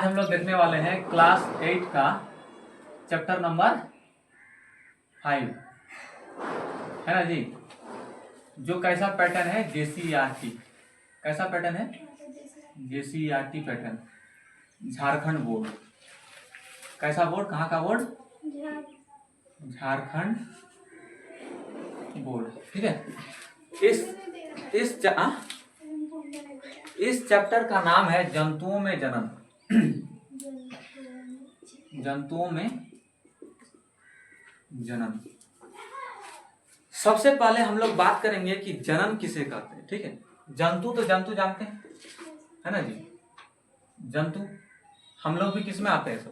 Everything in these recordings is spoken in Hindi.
हम लोग देखने वाले हैं क्लास 8 का चैप्टर नंबर 5, है ना जी। जो कैसा पैटर्न है, JCERT। कैसा पैटर्न है? JCERT pattern, Jharkhand board. कैसा बोर्ड? कहाँ का बोर्ड? झारखंड बोर्ड, ठीक है। इस चैप्टर का नाम है जंतुओं में जनन। जंतुओं में जनन। सबसे पहले हम लोग बात करेंगे कि जनन किसे कहते हैं, ठीक है। जंतु तो जंतु जानते हैं, है ना जी। जंतु हम लोग भी किस में आते हैं? सब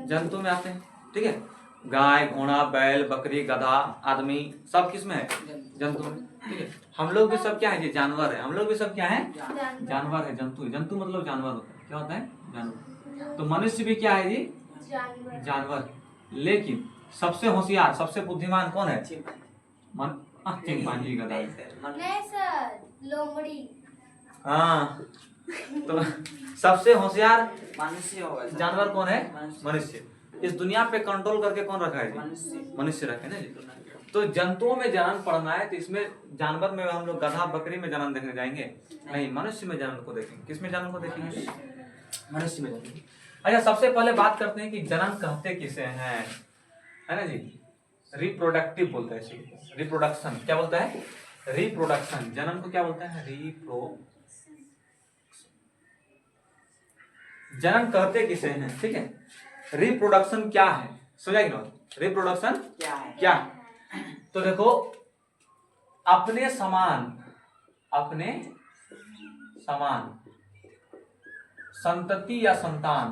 जंतु में आते हैं, ठीक है। गाय, घोड़ा, बैल, बकरी, गधा, आदमी सब किस में है? जंतु में, ठीक है। हम लोग भी सब क्या है जी? जानवर है। हम लोग भी सब क्या है? जानवर है। जंतु है। जंतु मतलब जानवर होता है। क्या होता है? जानवर। तो मनुष्य भी क्या है जी? जानवर। लेकिन सबसे होशियार, सबसे बुद्धिमान कौन है? चिंपांजी, गधा। लोमड़ी। हाँ, तो सबसे होशियार मनुष्य होगा। जानवर कौन है? मनुष्य। इस दुनिया पे कंट्रोल करके कौन रखा है? मनुष्य रखे ना जी। तो जंतुओं में जनन पढ़ना है तो इसमें जानवर में हम लोग गधा, बकरी में जनन देखने जाएंगे? नहीं, मनुष्य में जनन को देखेंगे। किस में जनन को देखेंगे? मनुष्य में देखेंगे। अच्छा, सबसे पहले बात करते हैं कि जनन कहते किसे हैं, है ना जी। रिप्रोडक्टिव बोलते हैं इसे। रिप्रोडक्शन क्या बोलता है? रिप्रोडक्शन। जनन को क्या बोलता है? जनन कहते किसे हैं, ठीक है। रिप्रोडक्शन क्या है, समझा कि ना? रिप्रोडक्शन क्या है? तो देखो, अपने समान संतति या संतान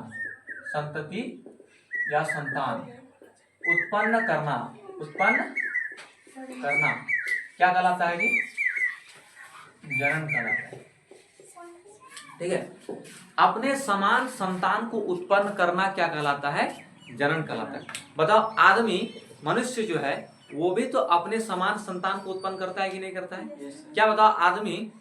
उत्पन्न करना क्या कहलाता है जी? जनन कहलाता है, ठीक है। अपने समान संतान को उत्पन्न करना क्या कहलाता है? जनन कहलाता है। बताओ, आदमी, मनुष्य जो है वो भी तो अपने समान संतान को उत्पन्न करता है कि नहीं करता है? क्या बताओ, आदमी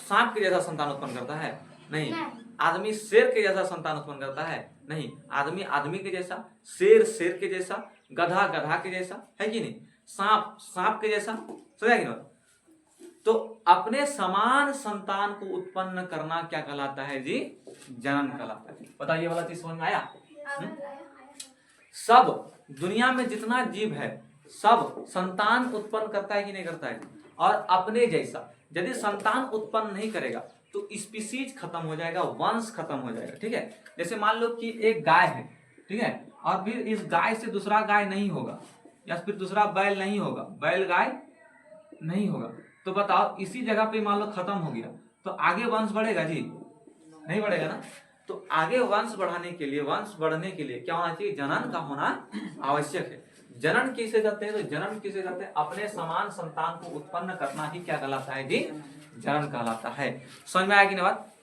सांप के जैसा संतान उत्पन्न करता है? नहीं। आदमी शेर के जैसा संतान उत्पन्न करता है? नहीं। आदमी आदमी के जैसा, शेर के जैसा, गधा के जैसा, है कि नहीं? सांप के जैसा, समझा कि नहीं? तो अपने समान संतान को उत्पन्न करना क्या कहलाता है जी? जनन कहलाता है। बताइए, ये वाला चीज समझ में आया? सब दुनिया में जितना जीव है सब संतान उत्पन्न करता है कि नहीं करता है? और अपने जैसा। यदि संतान उत्पन्न नहीं करेगा तो स्पीसीज खत्म हो जाएगा, वंश खत्म हो जाएगा, ठीक है। जैसे मान लो कि एक गाय है, ठीक है, और फिर इस गाय से दूसरा गाय नहीं होगा, या फिर दूसरा बैल नहीं होगा, बैल गाय नहीं होगा, तो बताओ इसी जगह पे मान लो खत्म हो गया तो आगे वंश बढ़ेगा जी? नहीं बढ़ेगा ना। तो आगे वंश बढ़ने के लिए क्या होना चाहिए? जनन का होना आवश्यक है। जनन किसे कहते हैं? तो जनन किसे कहते हैं? अपने समान संतान को उत्पन्न करना ही क्या कहलाता है जी? जनन कहलाता है। समझ में आया कि नहीं बात?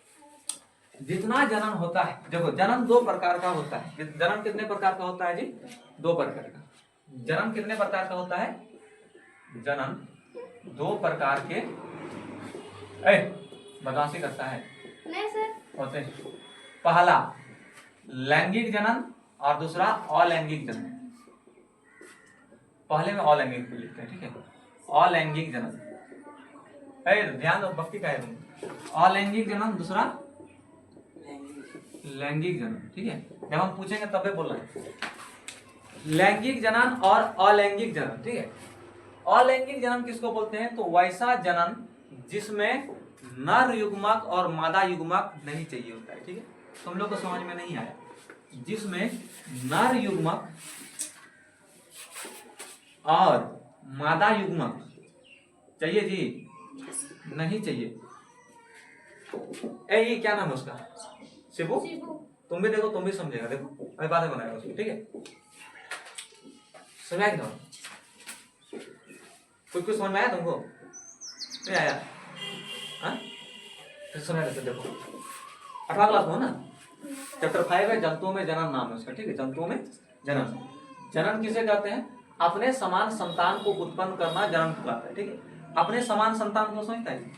जितना जनन होता है, देखो, जनन 2 प्रकार का होता है। जनन कितने प्रकार का होता है जी? 2 प्रकार का। जनन कितने प्रकार का होता है? जनन 2 प्रकार के बदमाशी करता है नहीं सर। होते हैं। पहला लैंगिक जनन और दूसरा अलैंगिक जनन। पहले में अलैंगिक को लिखते हैं, ठीक है। अलैंगिक जनन, ध्यान दो, भक्ति का है। अलैंगिक जनन, दूसरा लैंगिक जनन, ठीक है। जब हम पूछेंगे तबे बोल रहे हैं। लैंगिक जनन और अलैंगिक जनन, ठीक है। अलैंगिक जनन किसको बोलते हैं? तो वैसा जनन जिसमें नर युग्मक और मादा युग्मक नहीं चाहिए होता है, ठीक है। तुम लोग को समझ में नहीं आया? जिसमें नर युग्मक और मादा युग्मक चाहिए जी? नहीं चाहिए। ये क्या नाम है उसका? शिबू। तुम भी देखो, तुम भी समझेगा। देखो, अभी बातें बनाएगा उसको, ठीक है। समझ आया? कुछ समझ में आया तुमको? नहीं आया? फिर समझ लेते। देखो, 8वां क्लास में हो ना? चैप्टर 5 है, जंतुओं में जनन नाम है उसका, ठीक है। जंतुओं में जनन। जनन किसे कहते हैं? अपने समान संतान को उत्पन्न करना जनन कहलाता है, ठीक है। अपने समान संतान को समझता है?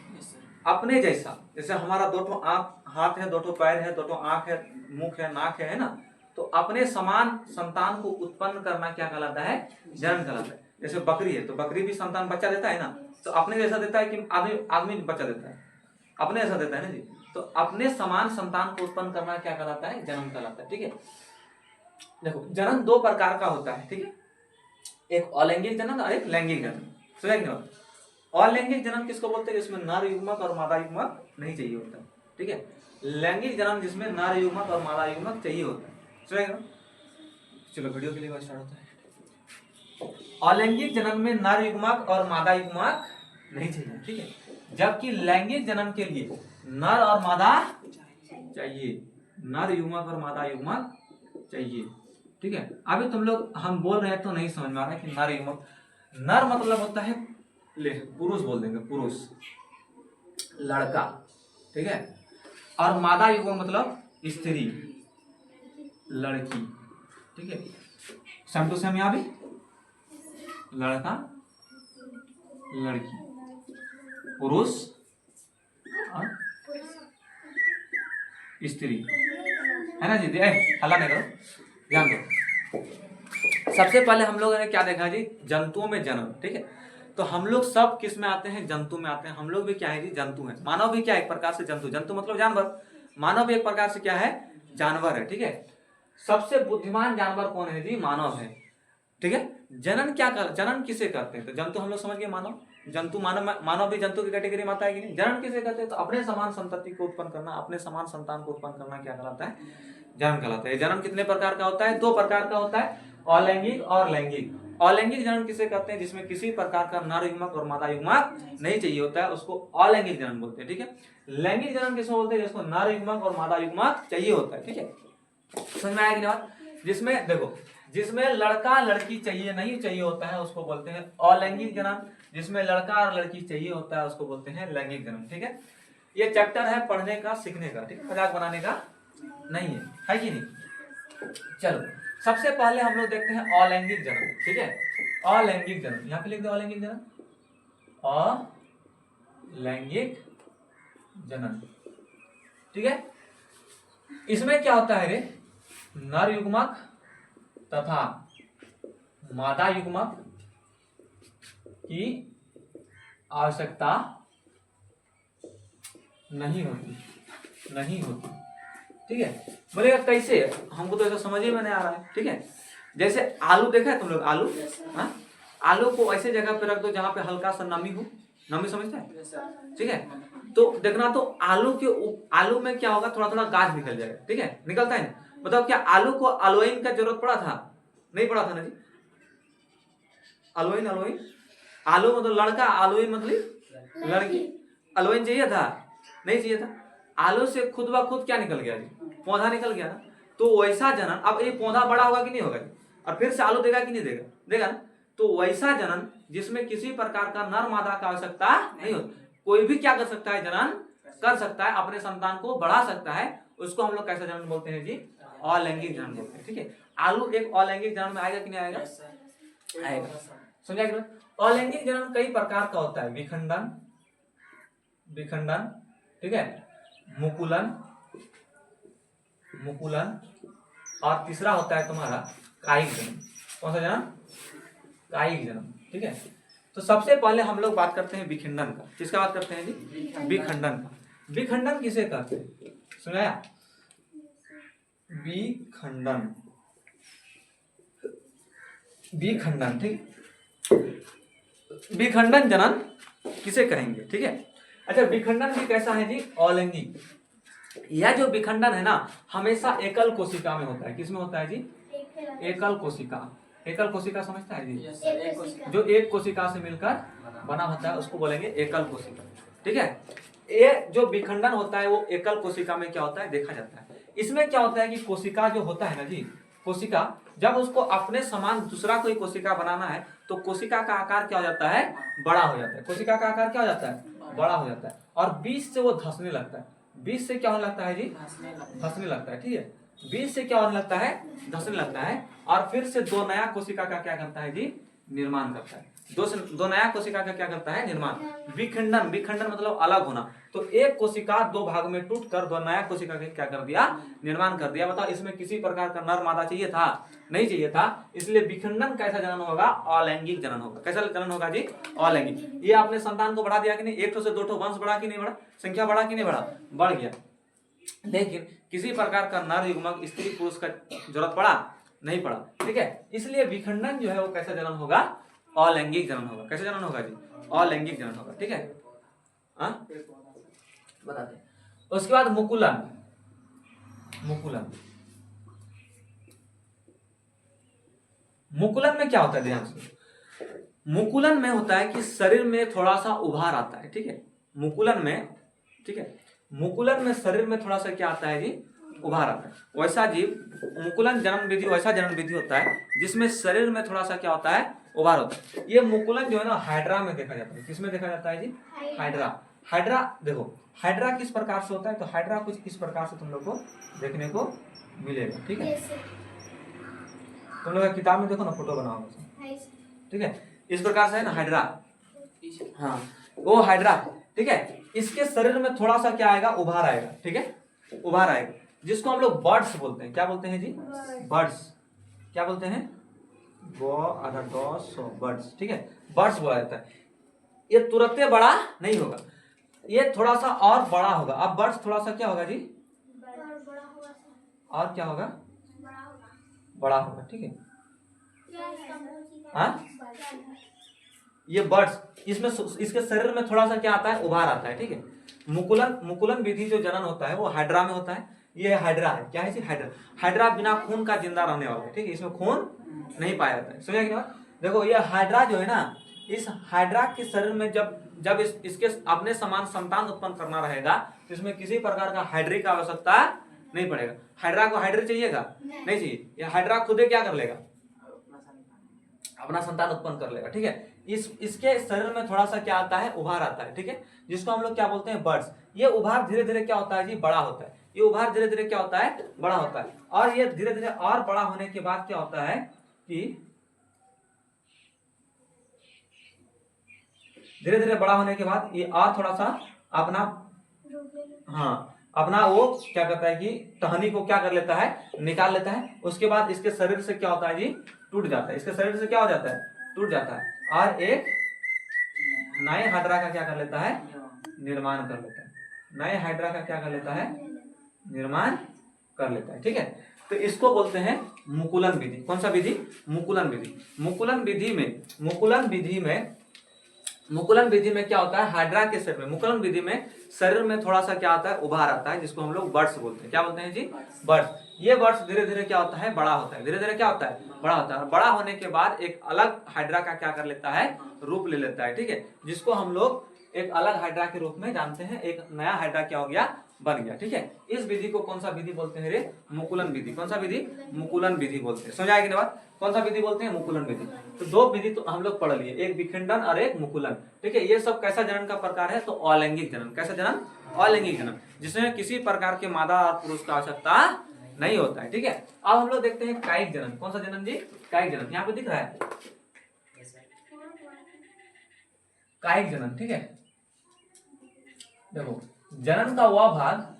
अपने जैसा। जैसे हमारा 2 ठो आंख हाथ है, 2 ठो पैर है, 2 ठो आंख है, मुख है, नाक है ना। तो अपने समान संतान को उत्पन्न करना क्या कहलाता है? जन्म कहलाता है। जैसे बकरी है तो बकरी भी संतान बच्चा देता है ना, तो अपने जैसा देता है कि आदमी बच्चा देता है? अपने जैसा देता है ना जी। तो अपने समान संतान को उत्पन्न करना क्या कहलाता है? जन्म कहलाता है। ठीक है, देखो जन्म 2 प्रकार का होता है। ठीक है, एक अलैंगिक जन्म और एक लैंगिक जन्म। समझ? अलैंगिक जन्म किसको बोलते हैं? जिसमें नर युग्मक और मादा युग्मक नहीं चाहिए होता है। ठीक है, लैंगिक जन्म जिसमें नर युग्मक और मादा युग्मक चाहिए होता है। समझ? चलो वीडियो के लिए स्टार्ट होता है। अलैंगिक जन्म में नर युग्मक और मादा युग्मक नहीं चाहिए। ठीक है, जबकि लैंगिक जन्म के लिए नर और मादा चाहिए, नर युग्मक और मादा युग्मक चाहिए। ठीक है, अभी तुम लोग हम बोल रहे हैं तो नहीं समझ में आ रहा है कि नर युग्मक, नर मतलब होता है ले पुरुष बोल देंगे, पुरुष लड़का। ठीक है, और मादा युग्मक मतलब स्त्री लड़की। ठीक है, सेम टू सेम यहाँ भी लड़का लड़की, पुरुष और स्त्री, है ना जी? हल्ला नहीं करो, ध्यान दो। सबसे पहले हम लोगों ने क्या देखा जी? जंतुओं में जन्म। ठीक है, तो हम लोग सब किस में आते हैं? जंतु में आते हैं। हम लोग भी क्या है जी? जंतु हैं। मानव भी क्या है? एक प्रकार से जंतु। जंतु मतलब जानवर, मानव भी एक प्रकार से क्या है? जानवर है। ठीक है, सबसे बुद्धिमान जानवर कौन है जी? मानव है। ठीक है, जनन क्या कर, जनन किसे करते हैं? तो जंतु हम लोग समझ गए, मानव, जंतु मानव भी जंतु की कैटेगरी में आता है कि नहीं? जनन किसे करते हैं? तो अपने समान संतति को उत्पन्न करना, अपने समान संतान को उत्पन्न करना क्या कहलाता है? जन्म कहलाता है। जन्म कितने प्रकार का होता है? 2 प्रकार का होता है, अलैंगिक और लैंगिक। अलैंगिक जन्म किसे कहते हैं? जिसमें किसी प्रकार का नर युग्मक और मादा युग्मक नहीं चाहिए होता है, उसको अलैंगिक जन्म बोलते हैं। ठीक है, लैंगिक जन्म किसको बोलते हैं? जिसको नर युग्मक और मादा युग्मक चाहिए होता है। ठीक है, समझ में आया कि नहीं? जिसमें देखो, जिसमें लड़का लड़की चाहिए नहीं चाहिए होता है उसको बोलते हैं अलैंगिक जन्म। जिसमें लड़का और लड़की चाहिए होता है उसको बोलते हैं लैंगिक जन्म। ठीक है, ये चैप्टर है पढ़ने का, सीखने का। ठीक है, मजाक बनाने का नहीं है कि नहीं? चलो सबसे पहले हम लोग देखते हैं अलैंगिक जन्म। ठीक है, अलैंगिक जन्म यहाँ पे लिख दो, अलैंगिक जन्म, अलैंगिक जन्म। ठीक है, इसमें क्या होता है रे? नर युग्मक तथा मादा युग्मक की आवश्यकता नहीं होती। ठीक है, बोलेगा कैसे? हमको तो ऐसा समझ ही में नहीं आ रहा है। ठीक है, जैसे आलू देखा है तुम लोग? आलू, हाँ, आलू को ऐसे जगह पे रख दो जहां पे हल्का सा नमी हो, नमी समझते हैं? ठीक है, तो देखना, तो आलू में क्या होगा? थोड़ा थोड़ा गाज निकल जाएगा। ठीक है, निकलता है ना? मतलब क्या आलू को अलोइन का जरूरत पड़ा था? नहीं पड़ा था ना जी। अलोइन, आलू मतलब लड़का, अलोइन मतलब लड़की। अलोइन चाहिए था? नहीं चाहिए था। आलू से खुद ब खुद क्या निकल गया जी? पौधा निकल गया ना। तो वैसा जनन, अब ये पौधा बड़ा होगा कि नहीं होगा? और फिर से आलू देगा कि नहीं देगा? देगा ना। तो वैसा जनन जिसमें किसी प्रकार का नर मादा का आवश्यकता नहीं होती, कोई भी क्या कर सकता है? जनन कर सकता है, अपने संतान को बढ़ा सकता है, उसको हम लोग कैसा जनन बोलते हैं जी? अलैंगिक जनन बोलते हैं। ठीक है, आलू एक अलैंगिक जनन में आएगा कि नहीं आएगा? आएगा। समझा कि? अलैंगिक जनन कई प्रकार का होता है, विखंडन, ठीक है, मुकुलन, और तीसरा होता है तुम्हारा कायिक जन्म। कौन सा जन्म? कायिक जन्म। ठीक है, तो सबसे पहले हम लोग बात करते हैं विखंडन का। किसका बात करते हैं जी? विखंडन का। विखंडन किसे कहते हैं? सुनाया? विखंडन। ठीक, विखंडन जनन किसे कहेंगे? ठीक है, अच्छा, विखंडन भी कैसा है जी? अलैंगिक। यह जो विखंडन है ना, हमेशा एकल कोशिका में होता है। किसमें होता है जी? एकल कोशिका। एकल कोशिका समझता है जी? जो एक कोशिका से मिलकर बना होता है उसको बोलेंगे एकल कोशिका। ठीक है, ये जो विखंडन होता है वो एकल कोशिका में क्या होता है? देखा जाता है। इसमें क्या होता है कि कोशिका जो होता है ना जी, कोशिका जब उसको अपने समान दूसरा कोई कोशिका बनाना है तो कोशिका का आकार क्या हो जाता है? बड़ा हो जाता है। कोशिका का आकार क्या हो जाता है? बड़ा हो जाता है, और बीच से वो धंसने लगता है। बीच से क्या होने लगता है जी? धंसने लगता है। ठीक है, बीच से क्या होने लगता है? धंसने लगता है, और फिर से 2 नया कोशिका का क्या करता है जी? निर्माण करता है। दो नया कोशिका का क्या करता है? निर्माण। विखंडन, विखंडन मतलब अलग होना। तो एक कोशिका दो भाग में टूटकर दो नया कोशिका का क्या कर दिया? निर्माण कर दिया। बताओ इसमें किसी प्रकार का नर मादा चाहिए था? नहीं चाहिए था। इसलिए विखंडन कैसा जनन होगा? अलैंगिक जनन होगा। कैसा जनन होगा जी? अलैंगिक। ये आपने संतान को बढ़ा दिया कि नहीं? एक से दो वंश बढ़ा कि नहीं बढ़ा? संख्या बढ़ा कि नहीं बढ़ा? बढ़ गया। लेकिन किसी प्रकार का नर युग्मक स्त्री पुरुष का जरूरत पड़ा? नहीं पड़ा। ठीक है, इसलिए विखंडन जो है वो कैसा जनन होगा? अलैंगिक जनन होगा। कैसे जनन होगा जी? अलैंगिक जनन होगा। ठीक है, बताते हैं। उसके बाद मुकुलन। मुकुलन, मुकुलन में क्या होता है? ध्यान से, मुकुलन में होता है कि शरीर में थोड़ा सा उभार आता है। ठीक है, मुकुलन में, ठीक है, मुकुलन में शरीर में थोड़ा सा क्या आता है जी? उभार आता है। वैसा जी मुकुलन जनन विधि वैसा जनन विधि होता है जिसमें शरीर में थोड़ा सा क्या होता है? उभार होता है। ये मुकुलन जो है ना हाइड्रा में देखा जाता है। किसमें देखा जाता है जी? हाइड्रा। हाइड्रा देखो, हाइड्रा किस प्रकार से होता है? तो हाइड्रा कुछ इस प्रकार से तुम लोग को देखने को मिलेगा। ठीक है, तुम लोग किताब में देखो ना, फोटो बना होगा। ठीक है, इस प्रकार से है ना हाइड्रा। हाँ, वो हाइड्रा। ठीक है, इसके शरीर में थोड़ा सा क्या आएगा? उभार आएगा। ठीक है, उभार आएगा, जिसको हम लोग बर्ड्स बोलते हैं। क्या बोलते हैं जी? बर्ड्स। क्या बोलते हैं? बर्ड्स। ठीक है, बर्ड्स बोला जाता है। ये तुरंत बड़ा नहीं होगा, ये थोड़ा सा और बड़ा होगा। अब बर्ड्स थोड़ा सा क्या होगा जी? और क्या होगा? बड़ा होगा। ठीक है, हाँ, ये बर्ड्स, इसमें इसके शरीर में थोड़ा सा क्या आता है? उभार आता है। ठीक है, मुकुलन, मुकुलन विधि जो जनन होता है वो हाइड्रा में होता है। ये हाइड्रा है। क्या है जी? हाइड्रा। हाइड्रा बिना खून का जिंदा रहने वाला है। ठीक है, इसमें खून नहीं पाया जाता है। समझा कि नहीं? देखो ये हाइड्रा जो है ना, इस हाइड्रा के शरीर में जब इसके अपने समान संतान उत्पन्न करना रहेगा तो इसमें किसी प्रकार का हाइड्री का आवश्यकता नहीं पड़ेगा। हाइड्रा को हाइड्री चाहिएगा? नहीं चाहिए। ये हाइड्रा खुद ही क्या कर लेगा? अपना संतान उत्पन्न कर लेगा। ठीक है, इसके शरीर में थोड़ा सा क्या आता है? उभार आता है। ठीक है, जिसको हम लोग क्या बोलते हैं? बर्ड्स। ये उभार धीरे धीरे क्या होता है जी? बड़ा होता है। ये उभार धीरे धीरे क्या होता है? बड़ा होता है। और ये धीरे धीरे और बड़ा होने के बाद क्या होता है कि धीरे धीरे बड़ा होने के बाद ये और थोड़ा सा अपना, हाँ, अपना वो क्या करता है कि टहनी को क्या कर लेता है? निकाल लेता है। उसके बाद इसके शरीर से क्या होता है जी? टूट जाता है। इसके शरीर से क्या हो जाता है? टूट जाता है, और एक नए हाइड्रा का क्या कर लेता है? निर्माण कर लेता है। नए हाइड्रा का क्या कर लेता है? निर्माण कर लेता है। ठीक है, तो इसको बोलते हैं मुकुलन विधि। कौन सा विधि? मुकुलन विधि। मुकुलन विधि में क्या होता है? हाइड्रा के शरीर में, मुकुलन विधि में शरीर में थोड़ा सा क्या आता है? उभार आता है, जिसको हम लोग बर्ड्स बोलते हैं। क्या बोलते हैं जी? बर्ड्स। ये बर्ड्स धीरे धीरे क्या होता है? बड़ा होता है। धीरे धीरे क्या होता है? बड़ा होता है। और बड़ा होने के बाद एक अलग हाइड्रा का क्या कर लेता है? रूप ले लेता है। ठीक है, जिसको हम लोग एक अलग हाइड्रा के रूप में जानते हैं। एक नया हाइड्रा क्या हो गया? बन गया। ठीक है, इस विधि को कौन सा विधि बोलते हैं रे? मुकुलन विधि। कौन सा विधि? मुकुलन विधि बोलते हैं। समझ आएगी ना बात? कौन सा विधि बोलते हैं? मुकुलन विधि। तो दो विधि तो हम लोग पढ़ लिए, एक विखंडन और एक मुकुलन। ठीक है, ये सब कैसा जनन का प्रकार है? तो अलैंगिक जनन। कैसा जनन? अलैंगिक जनन, जिसमें किसी प्रकार के मादा और पुरुष का आवश्यकता नहीं होता है। ठीक है, अब हम लोग देखते हैं कायिक जनन। कौन सा जनन जी? कायिक जनन। यहाँ पे दिख रहा है कायिक जनन। ठीक है, देखो, जनन का वह भाग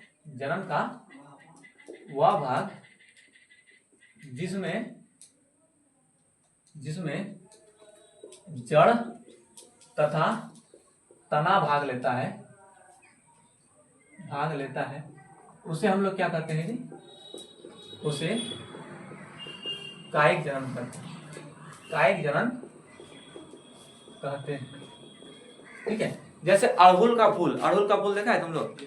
जिसमें जड़ तथा तना भाग लेता है, उसे हम लोग क्या कहते हैं जी? उसे कायिक जनन कहते हैं। कायिक जनन कहते हैं। ठीक है, जैसे अड़हुल का फूल देखा है तुम लोग?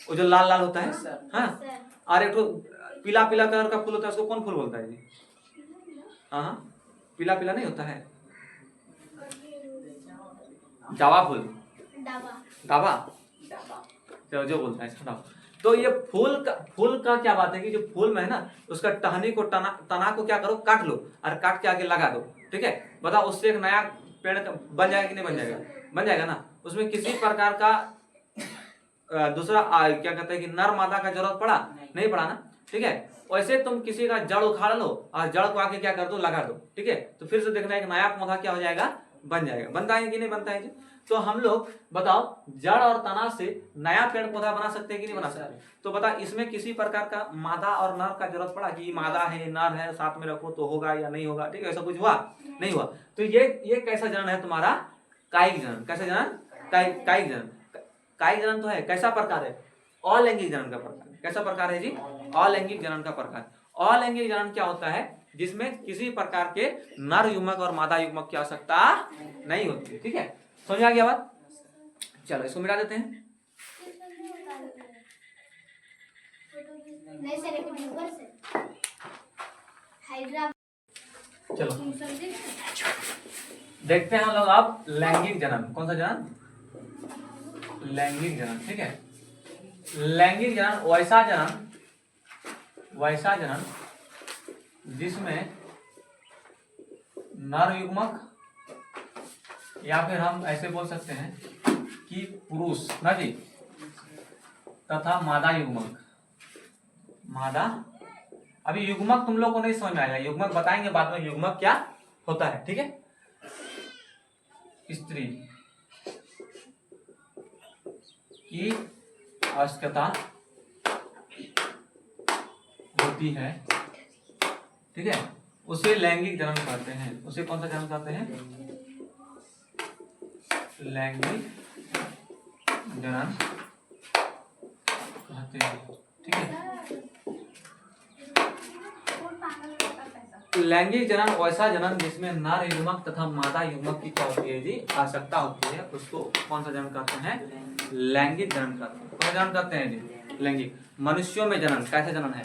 वो जो लाल लाल होता है, हाँ, और एक तो पीला पीला कलर का फूल होता है, उसको कौन फूल बोलता है जी? हाँ, पीला पीला नहीं होता है? जावा फूल, डाबा, जो बोलता है इसका। तो ये फूल का क्या बात है कि जो फूल में है ना, उसका टहनी को तना को क्या करो? काट लो, और काट के आगे लगा दो। ठीक है, बताओ उससे एक नया पेड़ बन जाएगा कि नहीं बन जाएगा? बन जाएगा ना। उसमें किसी प्रकार का दूसरा क्या कहते हैं कि नर मादा का जरूरत पड़ा? नहीं पड़ा ना। ठीक है, वैसे तुम किसी का जड़ उखाड़ लो और जड़ को आके क्या कर दो? लगा दो। ठीक है, तो फिर से देखना एक नया पौधा क्या हो जाएगा? बन जाएगा। बनता है कि नहीं बनता है जी? तो हम लोग बताओ जड़ और तना से नया पेड़ पौधा बना सकते हैं कि नहीं बना सकते? तो बता इसमें किसी प्रकार का मादा और नर का जरूरत पड़ा कि मादा है नर है साथ में रखो तो होगा या नहीं होगा? ठीक है, ऐसा कुछ हुआ नहीं हुआ। तो ये कैसा जनन है तुम्हारा? कायिक जनन। कैसा जनन? कायिक जनन। कायिक जनन तो है, कैसा प्रकार है? अलैंगिक जनन का प्रकार। कैसा प्रकार है जी? अलैंगिक जनन का प्रकार। अलैंगिक जनन क्या होता है? जिसमें किसी प्रकार के नर युग्मक और मादा युग्मक की आवश्यकता नहीं होती है। ठीक है, समझ आ गया बात? चलो इसको मिटा देते हैं। चलो देखते हैं हम लोग अब लैंगिक जनन। कौन सा जनन? लैंगिक जनन। ठीक है, लैंगिक जनन वैसा जनन जिसमें नर युग्मक या फिर हम ऐसे बोल सकते हैं कि पुरुष ना जी तथा मादा युग्मक। मादा, अभी युग्मक तुम लोग को नहीं समझ में आएगा, युग्मक बताएंगे बाद में युग्मक क्या होता है। ठीक है, स्त्री की आवश्यकता होती है। ठीक है, उसे लैंगिक जनन कहते हैं। उसे कौन सा जनन कहते हैं? लैंगिक जनन कहते हैं। ठीक है, लैंगिक जनन वैसा जनन जिसमें नर युग्मक तथा मादा युग्मक की क्या होती है जी? आवश्यकता होती है, उसको कौन सा जनन कहते हैं? लैंगिक जनन कहते हैं। कौन जनन कहते हैं जी? लैंगिक। मनुष्यों में जनन कैसे जनन है?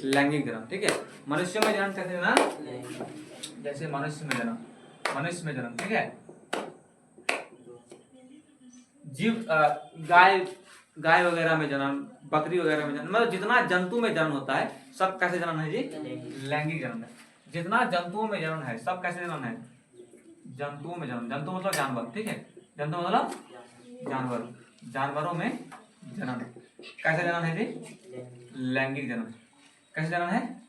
लैंगिक जनन। ठीक है, मनुष्यों में जनन कैसे जनन? जैसे मनुष्य में जनन। ठीक है, जीव गाय वगैरह में जनन, बकरी वगैरह में जनन, मतलब जितना जंतु में जनन होता है सब कैसे जनन है जी? लैंगिक जनन है। जितना जंतुओं में जनन है सब कैसे जनन है? जंतुओं में जनन। जंतु मतलब जानवर। ठीक है, जंतु मतलब जानवर। जानवरों में जनन कैसे जनन है जी? लैंगिक जनन। कैसे जनन है?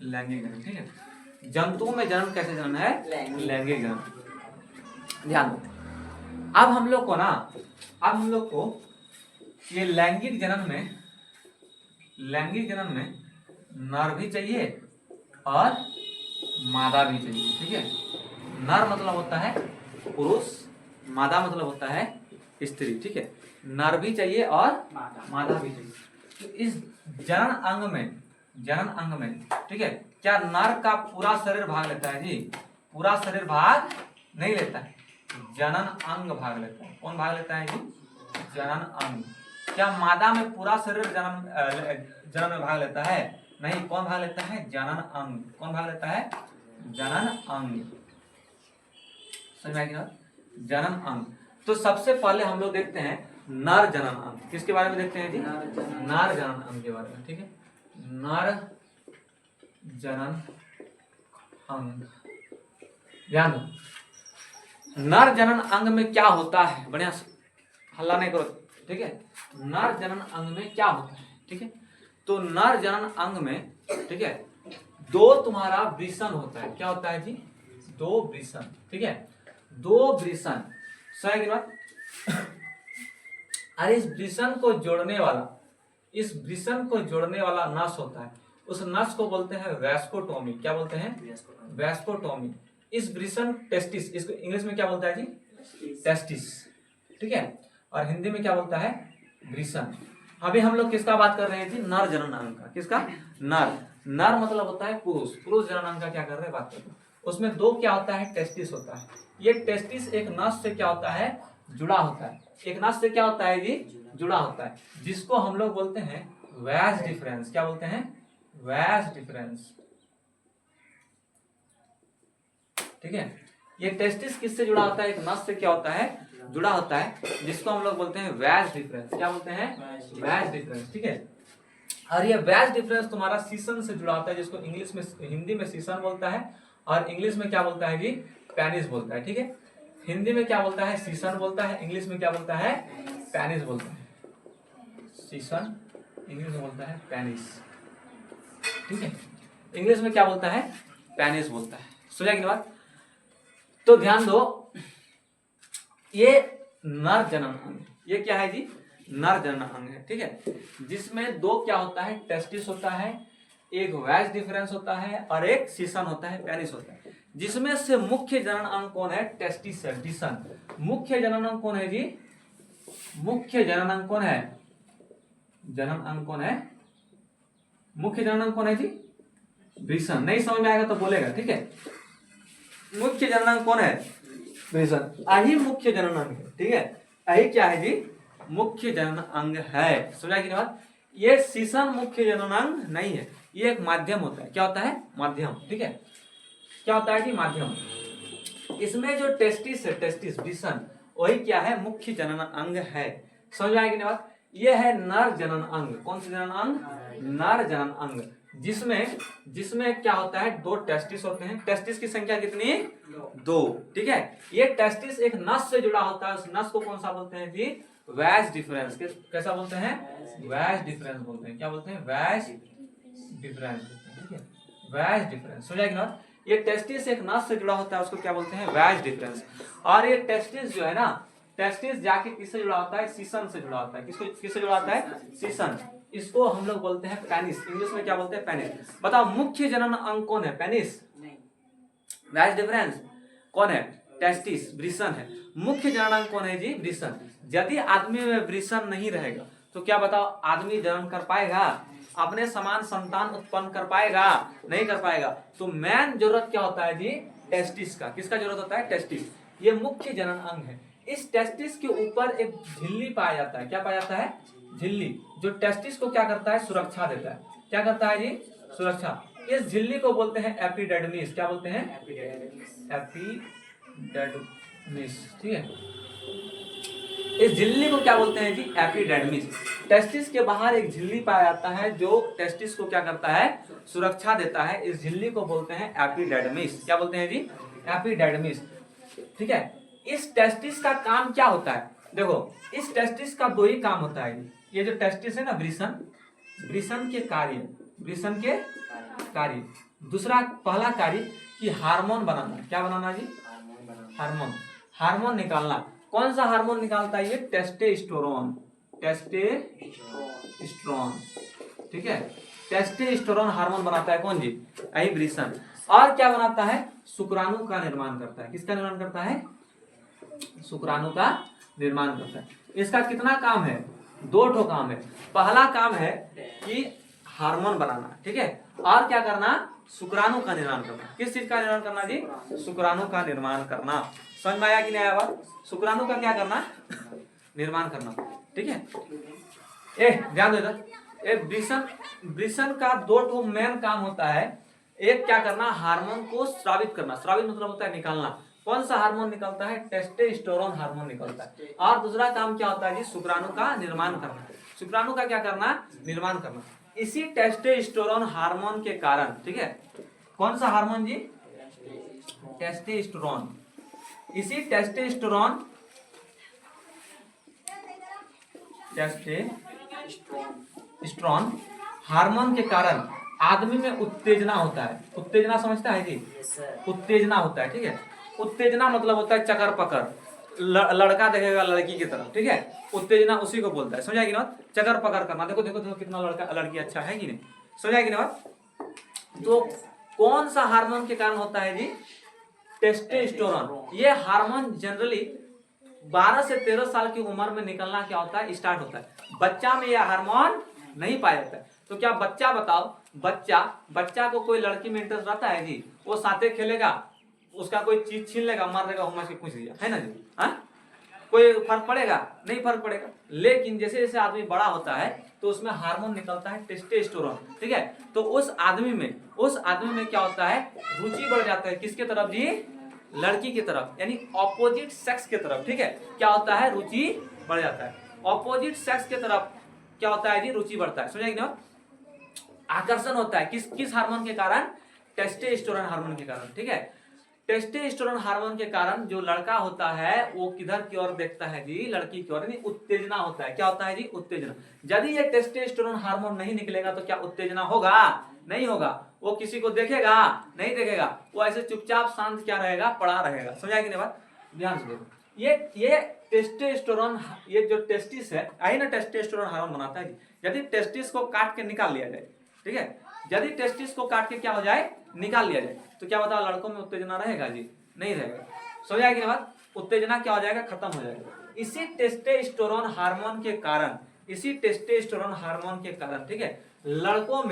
लैंगिक जनन। ठीक है, जंतुओं में जनन कैसे जनन है? लैंगिक जनन। ध्यान दो, अब हम लोग को ये लैंगिक जनन में नर भी चाहिए और मादा भी चाहिए। ठीक है, नर मतलब होता है पुरुष, मादा मतलब होता है स्त्री। ठीक है, नर भी चाहिए और मादा भी चाहिए। तो इस जनन अंग में ठीक है, क्या नर का पूरा शरीर भाग लेता है जी? पूरा शरीर भाग नहीं लेता है, जनन अंग भाग लेता है। कौन भाग लेता है जी? जनन अंग। क्या मादा में पूरा शरीर जनन में भाग लेता है? नहीं। कौन भाग लेता है? जनन अंग। कौन भाग लेता है? जनन अंग। समझ में आएगी? जनन अंग। तो सबसे पहले हम लोग देखते हैं नर जनन अंग। किसके बारे में देखते हैं जी? नर जनन अंग के बारे में। ठीक है, नर जनन अंग। ध्यान दो, नर जनन अंग में क्या होता है? बढ़िया हल्ला नहीं करो। ठीक है, नर जनन अंग में क्या होता है? ठीक है, तो नर जनन अंग में ठीक है दो तुम्हारा वृषण होता है। क्या होता है जी? दो वृषण। ठीक है, दो वृषण। सही की बात। अरे इस वृषण को जोड़ने वाला नस होता है, उस नस को बोलते हैं वैस्कोटोमी। क्या बोलते हैं? वैस्कोटोमी। इस वृषण टेस्टिस, इसको इंग्लिश में क्या बोलता है जी? टेस्टिस। ठीक है, और हिंदी में क्या बोलता है? वृषण। अभी हम लोग किसका बात कर रहे हैं जी? नर जनन अंग का। किसका? नर मतलब होता है पुरुष। पुरुष जनन अंग का क्या कर रहे हैं? बात कर रहे हैं। उसमें दो क्या होता है? टेस्टिस होता है। ये टेस्टिस एक नस से क्या होता है? जुड़ा होता है। एक नस से क्या होता है जी? जुड़ा होता है, जिसको हम लोग बोलते हैं वैज डिफरेंस। क्या बोलते हैं? वैज डिफरेंस। ठीक है, ये टेस्टिस किससे जुड़ा होता है? एक नस से क्या होता है? जुड़ा होता है, जिसको हम लोग बोलते हैं वैज डिफरेंस। क्या बोलते हैं? वैज डिफरेंस। ठीक है, और ये वैज डिफरेंस तुम्हारा सीसन से जुड़ा होता है, जिसको इंग्लिश में, हिंदी में सीसन बोलता है और इंग्लिश में क्या बोलता है जी? पेनिस बोलता है। ठीक है, हिंदी में क्या बोलता है? सीसन बोलता है, इंग्लिश में क्या बोलता है? पेनिस बोलता है। सीसन इंग्लिश में बोलता है पेनिस। ठीक है, इंग्लिश में क्या बोलता है? पेनिस बोलता है। समझा कि बात? तो ध्यान दो, ये नर जनन अंग, ये क्या है जी? नर जनन अंग है, ठीक है। जिसमें दो क्या होता है? टेस्टिस होता है, एक वैज डिफरेंस होता है और एक सीसन होता है, पेनिस होता है। जिसमें से मुख्य जनन अंग कौन है? टेस्टिस है, डिसन। मुख्य जनन अंग कौन है जी? मुख्य जनन अंग कौन है? जनन अंग कौन है? मुख्य जनन अंग कौन है जी? डिसन। नहीं समझ में आएगा तो बोलेगा, ठीक है। मुख्य जनन अंग कौन है? डिसन। यही मुख्य जनन अंग है, ठीक है। यही क्या है जी? मुख्य जनन अंग है। समझा कि बात? ये सीसन मुख्य जनन अंग नहीं है, ये एक माध्यम होता है। क्या होता है? माध्यम, ठीक है। क्या होता है जी? माध्यम। इसमें जो टेस्टिस है, टेस्टिस डिसन, वही क्या है? मुख्य जनन अंग है। समझ में आएगी ना बात? ये है नर जनन अंग। कौन सा जनन अंग? नर जनन अंग। जिसमें क्या होता है? दो टेस्टिस होते हैं। टेस्टिस की संख्या कितनी? दो, ठीक है। ये टेस्टिस एक नस से जुड़ा होता है। उस नस को कौन सा बोलते हैं जी? वैज डिफरेंस। कैसा बोलते हैं? वैज डिफरेंस बोलते हैं। क्या बोलते हैं? वैज डिफरेंस, ठीक है। वैज डिफरेंस। समझ आएगी ना? ये टेस्टिस एक नस से जुड़ा होता है, उसको क्या बोलते हैं? वैज डिफरेंस। और ये टेस्टिस जो है ना, टेस्टिस जाके किससे जुड़ा होता है? सीसन से जुड़ा होता है। किससे जुड़ा होता है? सीसन। इसको हम लोग बोलते हैं पेनिस। इंग्लिश में क्या बोलते हैं? पेनिस। बताओ, मुख्य जनन अंग कौन है? पेनिस। वैज डिफरेंस कौन है? टेस्टिस, ब्रिसन है। मुख्य जनन अंग कौन है जी? ब्रिसन। यदि आदमी में ब्रिसन नहीं रहेगा तो क्या बताओ, आदमी जनन कर पाएगा? अपने समान संतान उत्पन्न कर पाएगा? नहीं कर पाएगा। तो मेन जरूरत क्या होता है जी? टेस्टिस का। किसका जरूरत होता है? टेस्टिस। ये मुख्य जनन अंग है। इस टेस्टिस के ऊपर एक झिल्ली पाया जाता है। क्या पाया जाता है? झिल्ली। जो टेस्टिस को क्या करता है? सुरक्षा देता है। क्या करता है जी? सुरक्षा। इस झिल्ली को बोलते हैं एपिडर्मिस। क्या बोलते हैं? एपिडर्मिस, ठीक है। इस झिल्ली को क्या बोलते हैं जी? एपिडर्मिस। टेस्टिस के बाहर एक झिल्ली पाया जाता है जो टेस्टिस को क्या करता है? सुरक्षा देता है। इस झिल्ली को बोलते हैं एपिडर्मिस। क्या बोलते हैं जी? एपिडर्मिस, ठीक है। इस टेस्टिस का काम क्या होता है? देखो, इस टेस्टिस का दो ही काम होता है। ये जो टेस्टिस है ना, ब्रिसन के कार्य। दूसरा, पहला कार्य कि हार्मोन बनाना। क्या बनाना जी? हार्मोन निकालना। कौन सा हार्मोन निकालता है ये? टेस्टोस्टेरोन, ठीक है। टेस्टोस्टेरोन हार्मोन बनाता है कौन जी? यही ब्रिसन। और क्या बनाता है? शुक्राणु का निर्माण करता है। किसका निर्माण करता है? शुक्राणु का निर्माण करता है। इसका कितना काम है? दो ठो काम है। पहला काम है कि हार्मोन बनाना, ठीक है। और क्या करना? शुक्राणु का निर्माण करना। किस चीज का निर्माण करना जी? शुक्राणु का निर्माण करना। समझ में आया कि नहीं आया बात? शुक्राणु का क्या करना? निर्माण करना, ठीक है। ध्यान दो इधर। ब्रिसन का दो ठो मेन काम होता है। एक क्या करना? हार्मोन को स्रावित करना। स्रावित मतलब होता है निकालना। कौन सा हार्मोन निकलता है? टेस्टोस्टेरोन हार्मोन निकलता है। और दूसरा काम क्या होता है जी? शुक्राणु का निर्माण करना। शुक्राणु का क्या करना? निर्माण करना। इसी टेस्टोस्टेरोन हार्मोन के कारण, ठीक है। कौन सा हार्मोन जी? टेस्टोस्टेरोन। इसी टेस्टोस्टेरोन हार्मोन के कारण आदमी में उत्तेजना होता है। उत्तेजना समझता है जी? उत्तेजना होता है, ठीक है। उत्तेजना मतलब होता है चकर पकड़। लड़का देखेगा लड़की की तरफ, ठीक है। उत्तेजना उसी को बोलता है। समझाएगी ना? चकर पकड़ करना। देखो देखो देखो कितना लड़की अच्छा है कि नहीं? समझाएगी ना? तो कौन सा हार्मोन के कारण होता है जी? टेस्टोस्टेरोन। ये हार्मोन जनरली 12 से 13 साल की उम्र में निकलना क्या होता है? स्टार्ट होता है। बच्चा में यह हार्मोन नहीं पाया जाता है। तो क्या बच्चा, बताओ, बच्चा को कोई लड़की में इंटरेस्ट रहता है जी? वो साथे खेलेगा, उसका कोई चीज छीन लेगा, मार देगा, हुमा से पूछ दिया, है ना जी? हाँ, कोई फर्क पड़ेगा? नहीं फर्क पड़ेगा। लेकिन जैसे जैसे आदमी बड़ा होता है तो उसमें हार्मोन निकलता है टेस्टोस्टेरोन, ठीक है। तो उस आदमी में क्या होता है? रुचि बढ़ जाता है। किसके तरफ जी? लड़की की तरफ, यानी ऑपोजिट सेक्स के तरफ, ठीक है। क्या होता है? रुचि बढ़ जाता है। ऑपोजिट सेक्स के तरफ क्या होता है जी? रुचि बढ़ता है। समझाएगी ना? आकर्षण होता है। किस हार्मोन के कारण? टेस्टोस्टेरोन हार्मोन के कारण, ठीक है। टेस्टोस्टेरोन हार्मोन के कारण जो लड़का होता है वो किधर की ओर देखता है जी? लड़की की ओर, यानी उत्तेजना होता है। क्या होता है जी? उत्तेजना। यदि ये टेस्टोस्टेरोन हार्मोन नहीं निकलेगा तो क्या उत्तेजना होगा? नहीं होगा। वो किसी को देखेगा नहीं देखेगा, वो ऐसे चुपचाप शांत क्या रहेगा, पड़ा रहेगा। समझा कि नहीं बात? ध्यान से देखो, ये टेस्टोस्टेरोन, ये जो टेस्टिस है, आई ना टेस्टोस्टेरोन हार्मोन बनाता है। यदि टेस्टिस को काट के निकाल लिया जाए, ठीक है, यदि टेस्टिस को काट के क्या हो जाए, निकाल लिया जाए, तो क्या बताओ लड़कों में उत्तेजना रहेगा जी? नहीं रहेगा। समझा कि नहीं बात? उत्तेजना क्या हो जाएगा, खत्म हो जाएगा। इसी टेस्टोस्टेरोन हार्मोन के कारण, इसी टेस्टोस्टेरोन हार्मोन के कारण, ठीक है, लड़कों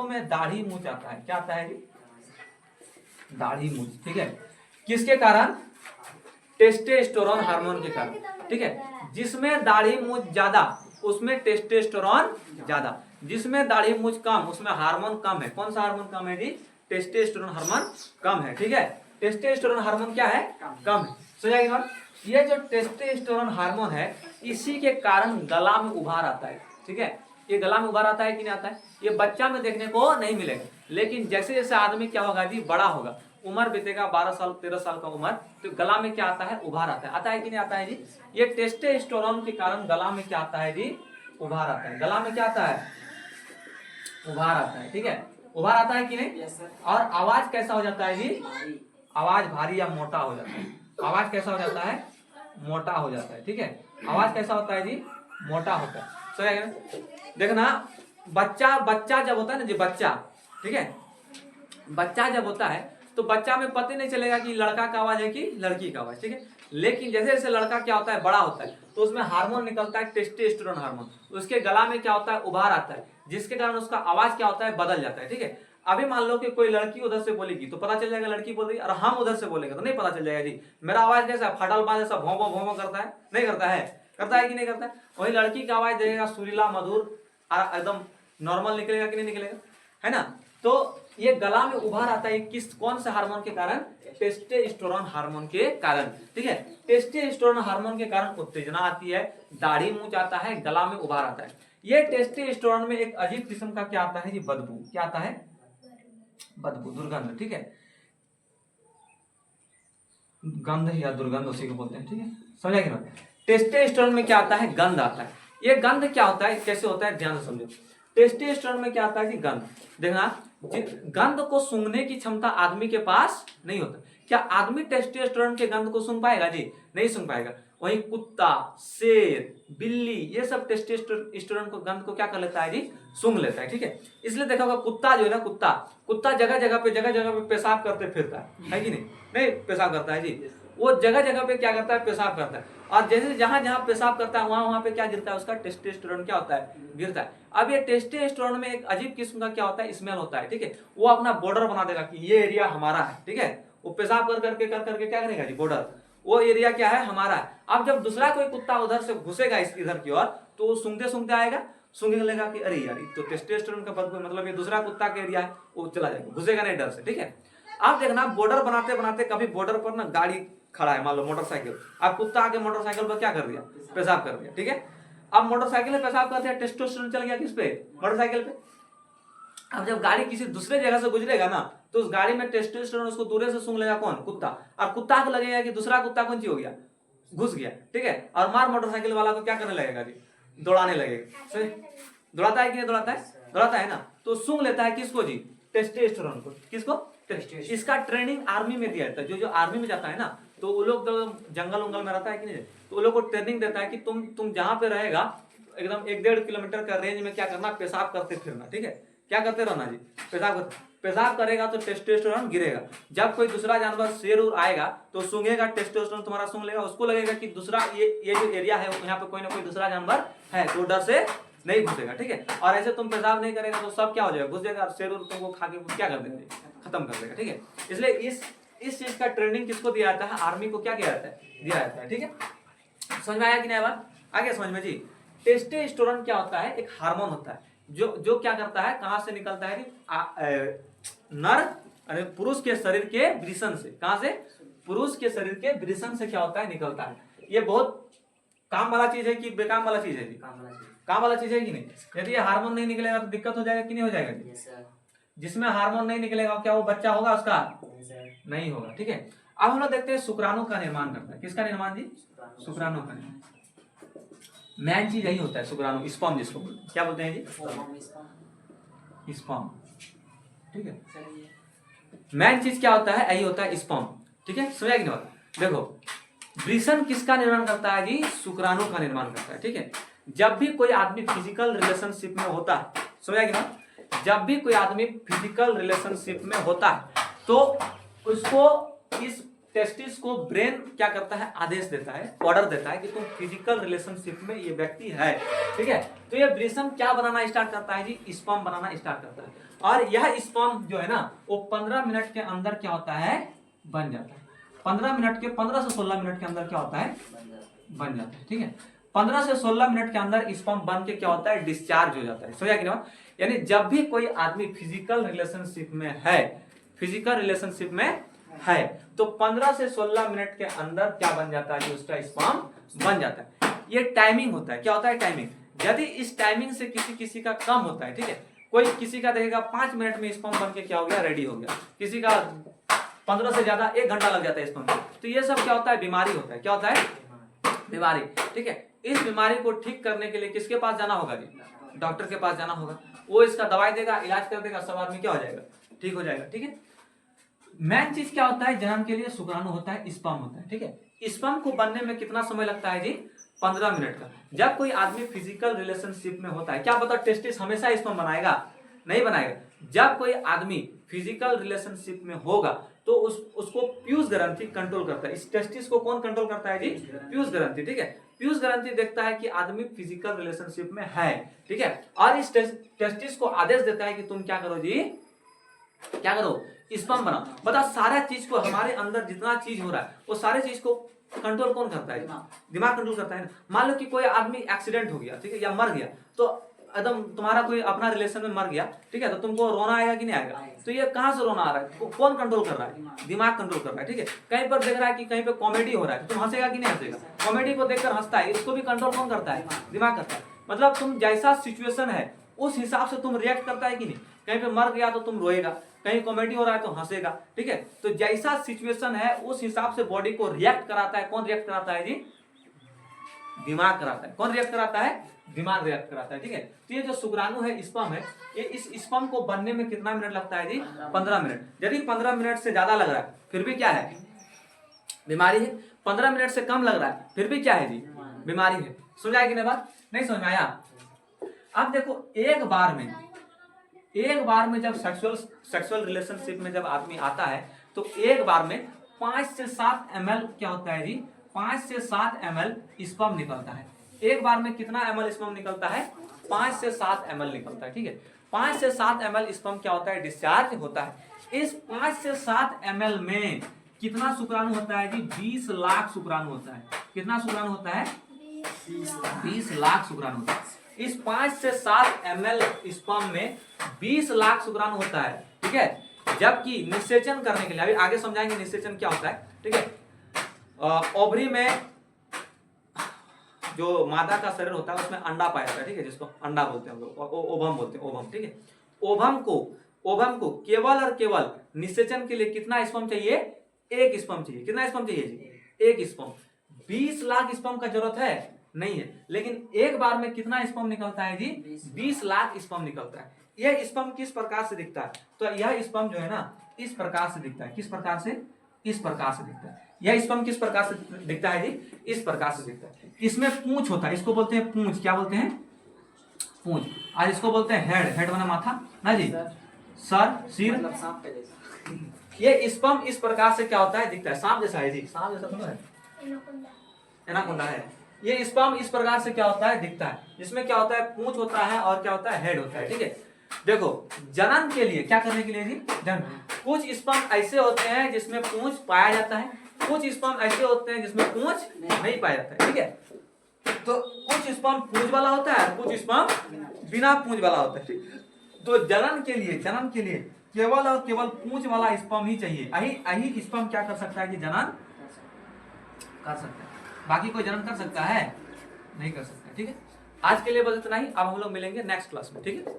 में दाढ़ी मूंछ आता है। क्या आता है जी? दाढ़ी मूंछ। ठीक है, किसके कारण? टेस्टोस्टेरोन हार्मोन के कारण। ठीक है, जिसमें दाढ़ी मूंछ ज्यादा उसमें टेस्टोस्टेरोन ज्यादा, जिसमें दाढ़ी मूंछ कम उसमें हार्मोन कम है। कौन सा हार्मोन कम है जी? टेस्टोस्टेरोन हार्मोन कम है। ठीक है, टेस्टोस्टेरोन हार्मोन क्या है? कम है। समझाइए ना, ये जो टेस्टोस्टेरोन हार्मोन है, इसी के कारण गला में उभार आता है। ठीक है, ये गला में उभार आता है कि नहीं आता है? ये बच्चा में देखने को नहीं मिलेगा, लेकिन जैसे जैसे आदमी क्या होगा जी, बड़ा होगा, उम्र बीतेगा, 12 साल 13 साल का उम्र, तो गला में क्या आता है? उभार आता है। आता है कि नहीं आता है जी? ये टेस्टोस्टेरोन के कारण गला में क्या आता है जी? उभार आता है। गला में क्या आता है? उभार आता है। ठीक है, उभार आता है कि नहीं? और आवाज कैसा हो जाता है जी? आवाज भारी या मोटा हो जाता है। आवाज कैसा हो जाता है? मोटा हो जाता है। ठीक है, आवाज कैसा होता है जी? मोटा होता है। सही देखना, बच्चा जब होता है ना जी, बच्चा, ठीक है, बच्चा जब होता है तो बच्चा में पता नहीं चलेगा कि लड़का का आवाज है कि लड़की का आवाज। ठीक है, लेकिन जैसे जैसे लड़का क्या होता है, बड़ा होता है, तो उसमें हार्मोन निकलता है, टेस्टोस्टेरोन हार्मोन। उसके गला में क्या होता है? उभार आता है, जिसके कारण उसका आवाज क्या होता है? बदल जाता है। ठीक है, अभी मान लो कि कोई लड़की उधर से बोलेगी तो पता चल जाएगा लड़की बोल रही है, और हम उधर से बोलेंगे तो नहीं पता चल जाएगा जी। मेरा आवाज कैसा? फटल बाज ऐसा भोंभो भोंभो करता है? नहीं करता है? करता है कि नहीं करता है? वही लड़की का आवाज देगा सुरीला मधुर, एकदम नॉर्मल निकलेगा कि नहीं निकलेगा, है ना? तो ये गला में उभार आता है, किस कौन से हार्मोन के कारण? टेस्टोस्टेरोन हार्मोन के कारण। ठीक है, टेस्टोस्टेरोन हार्मोन के कारण उत्तेजना आती है, दाढ़ी मूंछ आता है, गला में उभार आता है। ये टेस्टोस्टेरोन में एक अजीब किस्म का क्या आता है जी? बदबू। क्या आता है? बदबू, दुर्गंध। ठीक है, गंध या दुर्गंध उसी को बोलते हैं। ठीक है, समझा कि ना? टेस्टोस्टेरोन में क्या आता है? गंध आता है। ये गंध क्या होता है, कैसे होता है, ध्यान से समझो। टेस्टोस्टेरोन में क्या आता है कि गंध, देखना, गंध को सूंघने की क्षमता आदमी के पास नहीं होता। क्या आदमी टेस्टोस्टेरोन के गंध को सूंघ पाएगा जी? नहीं सूंघ पाएगा। वहीं कुत्ता, शेर, बिल्ली, ये सब टेस्टोस्टेरोन को गंध को क्या कर लेता है जी? सूंघ लेता है। ठीक है, इसलिए देखा होगा कुत्ता जो है ना, कुत्ता जगह जगह पे पेशाब करते फिरता है कि नहीं? नहीं पेशाब करता है जी, वो जगह जगह पे क्या करता है? पेशाब करता है। और जैसे जहां जहां पेशाब करता है वहां वहां पे क्या गिरता है? उसका टेस्टोस्टेरोन क्या होता है? गिरता है। अब ये टेस्टोस्टेरोन में एक अजीब किस्म का क्या होता है? स्मेल होता है। ठीक है, वो अपना बॉर्डर बना देगा कि ये एरिया हमारा है। ठीक है, वो पेशाब कर करके क्या करेगा जी? बॉर्डर, वो एरिया क्या है? हमारा है। अब जब दूसरा कोई कुत्ता उधर से घुसेगा इधर की ओर, तो वो सूंघते सूंघते आएगा, सूंघने लगेगा कि अरे यार तो टेस्टोस्टेरोन का बदबू, मतलब ये दूसरा कुत्ता का एरिया है, वो चला जाएगा, घुसेगा नहीं डर से। ठीक है, आप देखना बॉर्डर बनाते बनाते कभी बॉर्डर पर ना गाड़ी खड़ा है, मान लो मोटरसाइकिल, अब कुत्ता आके मोटरसाइकिल पर क्या कर दिया? पेशाब कर दिया। ठीक है, अब मोटरसाइकिल में पेशाब कर दिया, टेस्टोस्टेरोन चल गया किस पे? मोटरसाइकिल पे। अब जब गाड़ी किसी दूसरे जगह से गुजरेगा ना, तो उस गाड़ी में टेस्टोस्टेरोन उसको दूर से सूंघ लेगा कौन? कुत्ता। और कुत्ता को लगेगा कि दूसरा कुत्ता कौन सी हो गया? घुस गया। ठीक है, और मार मोटरसाइकिल वाला को क्या करने लगेगा जी? दौड़ाने लगेगा। दौड़ाता है कि नहीं दौड़ाता है? दौड़ाता है ना, तो सूंघ लेता है किसको जी? टेस्टोस्टेरोन को। किसको? इसका ट्रेनिंग आर्मी में दिया जाता है। जो आर्मी में जाता है ना, तो वो लोग तो जंगल उंगल में रहता है कि नहीं, तो वो लोग को ट्रेनिंग देता है कि तुम जहां पे रहेगा एकदम 1-1.5 किलोमीटर का रेंज में क्या करना? पेशाब करते फिरना। ठीक है, क्या करते रहना जी? पेशाब करेगा तो टेस्टोस्टेरोन गिरेगा। जब कोई दूसरा जानवर शेर उर आएगा तो सूंघेगा, टेस्टोस्टेरोन तुम्हारा सूंघ लेगा, उसको लगेगा कि दूसरा ये जो एरिया है यहाँ पे कोई ना कोई दूसरा जानवर है, तो डर से नहीं घुसेगा। ठीक है, और ऐसे तुम पेशाब नहीं करेगा तो सब क्या हो जाएगा? घुस जाएगा, और शेर तुमको खा के क्या कर देंगे? खत्म कर देगा। ठीक है, इसलिए इस चीज का ट्रेनिंग किसको दिया जाता है? आर्मी को क्या किया जाता है? दिया जाता है। ठीक है, समझ में आया कि नहीं बात? आगे समझ में जी। टेस्टोस्टेरोन क्या होता है? एक हार्मोन होता है जो क्या करता है, कहां से निकलता है? नर पुरुष के शरीर के वृषण से। कहां से? पुरुष के शरीर के वृषण से क्या होता है? निकलता है। ये बहुत काम वाला चीज है कि बेकाम वाला चीज है जी? काम वाला चीज है कि नहीं? यदि ये हार्मोन नहीं निकलेगा तो दिक्कत हो जाएगा कि नहीं हो जाएगा जी? जिसमें हार्मोन नहीं निकलेगा क्या वो बच्चा होगा उसका? नहीं होगा। ठीक है, अब हम लोग देखते हैं शुक्राणु का निर्माण करता है। किसका निर्माण जी? शुक्राणु का निर्माण। मेन चीज यही होता है शुक्राणु, स्पर्म जिसको क्या बोलते हैं जी? स्पर्म। ठीक है। मेन चीज क्या होता है, यही होता है स्पर्म, ठीक है, समझा कि नहीं बात? देखो वृषण किसका निर्माण करता है जी, शुक्राणु का निर्माण करता है, ठीक है। जब भी कोई आदमी फिजिकल रिलेशनशिप में होता है, समझा कि ना, जब भी कोई आदमी फिजिकल रिलेशनशिप में होता है तो उसको इस टेस्टिस को ब्रेन क्या करता है, आदेश देता है, ऑर्डर देता है कि तुम फिजिकल रिलेशनशिप में ये व्यक्ति है, ठीक है। तो ये वृषण क्या बनाना स्टार्ट करता है जी, स्पर्म बनाना स्टार्ट करता है। और यह स्पर्म जो है ना वो 15 मिनट के अंदर क्या होता है, बन जाता है। 15 से 16 मिनट के अंदर क्या होता है, बन जाता है, ठीक है। 15 से 16 मिनट के अंदर स्पर्म बन के क्या होता है, डिस्चार्ज हो जाता है, समझा कि नहीं? यानी जब भी कोई आदमी फिजिकल रिलेशनशिप में है, फिजिकल रिलेशनशिप में है तो 15 से 16 मिनट के अंदर क्या बन जाता है, उसका स्पर्म बन जाता है। ये टाइमिंग होता है, क्या होता है, टाइमिंग। यदि इस टाइमिंग से किसी का कम होता है, ठीक है, कोई किसी का देखेगा 5 मिनट में स्पर्म बन के क्या हो गया, रेडी हो गया, किसी का 15 से ज्यादा 1 घंटा लग जाता है स्पर्म, तो ये सब क्या होता है, बीमारी होता है, क्या होता है, बीमारी, ठीक है। इस बीमारी को ठीक करने के लिए किसके पास जाना होगा जी, डॉक्टर के पास जाना होगा, वो इसका दवाई देगा, इलाज कर देगा, सब आदमी क्या हो जाएगा, ठीक हो जाएगा, ठीक है। मेन चीज क्या होता है, जन्म के लिए शुक्राणु होता है, स्पर्म होता है, ठीक है। स्पर्म को बनने में कितना समय लगता है जी, 15 मिनट का। जब कोई आदमी फिजिकल रिलेशनशिप में होता है, क्या पता टेस्टिस हमेशा स्पर्म बनाएगा, नहीं बनाएगा। जब कोई आदमी फिजिकल रिलेशनशिप में होगा तो उसको पीयूष ग्रंथि कंट्रोल करता है। इस टेस्टिस को कौन कंट्रोल करता है जी, पीयूष ग्रंथि, ठीक है। पीयूष ग्रंथि देखता है कि आदमी फिजिकल रिलेशनशिप में है, ठीक है, और इस टेस्टिस को आदेश देता है कि तुम क्या करो जी, क्या करो, स्पर्म बनाओ। बता, सारा चीज को, हमारे अंदर जितना चीज हो रहा है वो सारे चीज को कंट्रोल कौन करता है, दिमाग कंट्रोल करता है ना। मान लो कि कोई आदमी एक्सीडेंट हो गया, ठीक है, या मर गया, तो एकदम तुम्हारा कोई अपना रिलेशन में मर गया, ठीक है, तो तुमको रोना आएगा कि नहीं आएगा, तो ये कहां से रोना आ रहा है, कौन कंट्रोल कर रहा है, दिमाग कंट्रोल कर रहा है, ठीक है। कहीं पर देख रहा है कि कहीं पे कॉमेडी हो रहा है, तुम हंसेगा कि नहीं हंसेगा, कॉमेडी को देखकर हंसता है, इसको भी कंट्रोल कौन करता है, दिमाग करता है। मतलब तुम जैसा सिचुएशन है उस हिसाब से तुम रिएक्ट करता है कि नहीं। कहीं पे मर गया तो तुम रोएगा, कहीं कॉमेडी हो रहा है तो हंसेगा, ठीक है। तो जैसा सिचुएशन है उस हिसाब से बॉडी को रिएक्ट कराता है। कौन रिएक्ट कराता है जी, दिमाग कराता है। कौन रिएक्ट कराता है, दिमाग रिएक्ट कराता है, ठीक है। तो ये जो शुक्राणु है, स्पर्म है, ये इस स्पर्म को बनने में कितना मिनट लगता है जी, 15 मिनट। यदि 15 मिनट से ज्यादा लग रहा है फिर भी क्या है, बीमारी है। 15 मिनट से कम लग रहा है फिर भी क्या है जी, बीमारी है। समझ आएगी ना बात, नहीं समझ में आया? अब देखो एक बार में जब सेक्सुअल रिलेशनशिप में जब आदमी आता है तो एक बार में 5 से 7 ml क्या होता है जी, 5 से 7 ml स्पर्म निकलता है। एक बार में कितना ml स्पर्म निकलता है, 5 से 7 ml निकलता है, ठीक है। 5 से 7 ml स्पर्म क्या होता है, डिस्चार्ज होता है। इस 5 से 7 ml में कितना शुक्राणु होता है जी, 20 लाख शुक्राणु होता है। कितना शुक्राणु होता है, 20 लाख शुक्राणु होता है। इस 5 से 7 ml स्पर्म में 20 लाख शुक्राणु होता है, ठीक है। जबकि निषेचन करने के लिए, अभी आगे समझाएंगे निषेचन क्या होता है, ठीक है। ओवरी में जो मादा का शरीर होता है उसमें अंडा पाया जाता है, ठीक है, जिसको अंडा बोलते हैं हम लोग, ओवम बोलते हैं, ओवम, ठीक है। ओवम को केवल और केवल निषेचन के लिए कितना स्पर्म चाहिए, एक स्पर्म चाहिए। कितना स्पर्म चाहिए जी, एक स्पर्म। 20 लाख स्पर्म का जरूरत है नहीं है, लेकिन एक बार में कितना स्पर्म निकलता है जी, 20 लाख स्पर्म निकलता है। यह स्पर्म किस प्रकार से दिखता है, तो यह स्पर्म जो है ना इस प्रकार से दिखता है। किस प्रकार से, इस प्रकार से दिखता है। यह स्पर्म किस प्रकार से दिखता है जी, इस प्रकार से दिखता है। इसमें पूंछ होता है, इसको बोलते हैं पूंछ। क्या बोलते हैं, पूंछ। और इसको बोलते हैं हेड। हेड माना माथा ना जी, सर, सिर। ये स्पर्म इस प्रकार से क्या होता है, दिखता है। सांप जैसा है जी, सांप जैसा थोड़ा है, एनाकोंडा है। ये स्पर्म इस प्रकार से क्या होता है, दिखता है। इसमें क्या होता है, पूंछ होता है और क्या होता है, हेड होता है, ठीक है। देखो जनन के लिए क्या करने के लिए जी, जनन। कुछ स्पर्म ऐसे होते हैं जिसमें पूंछ पाया जाता है, कुछ स्पर्म ऐसे होते हैं जिसमें पूंछ नहीं पाया जाता है, ठीक है। तो कुछ स्पर्म पूंछ वाला होता है, कुछ स्पर्म बिना पूंछ वाला होता है, ठीक है। तो जनन के लिए केवल और केवल पूंछ वाला स्पर्म ही चाहिए। यही स्पर्म क्या कर सकता है कि जनन कर सकता है। बाकी कोई जनन कर सकता है, नहीं कर सकता, ठीक है। आज के लिए बस इतना ही। अब हम लोग मिलेंगे नेक्स्ट क्लास में, ठीक है।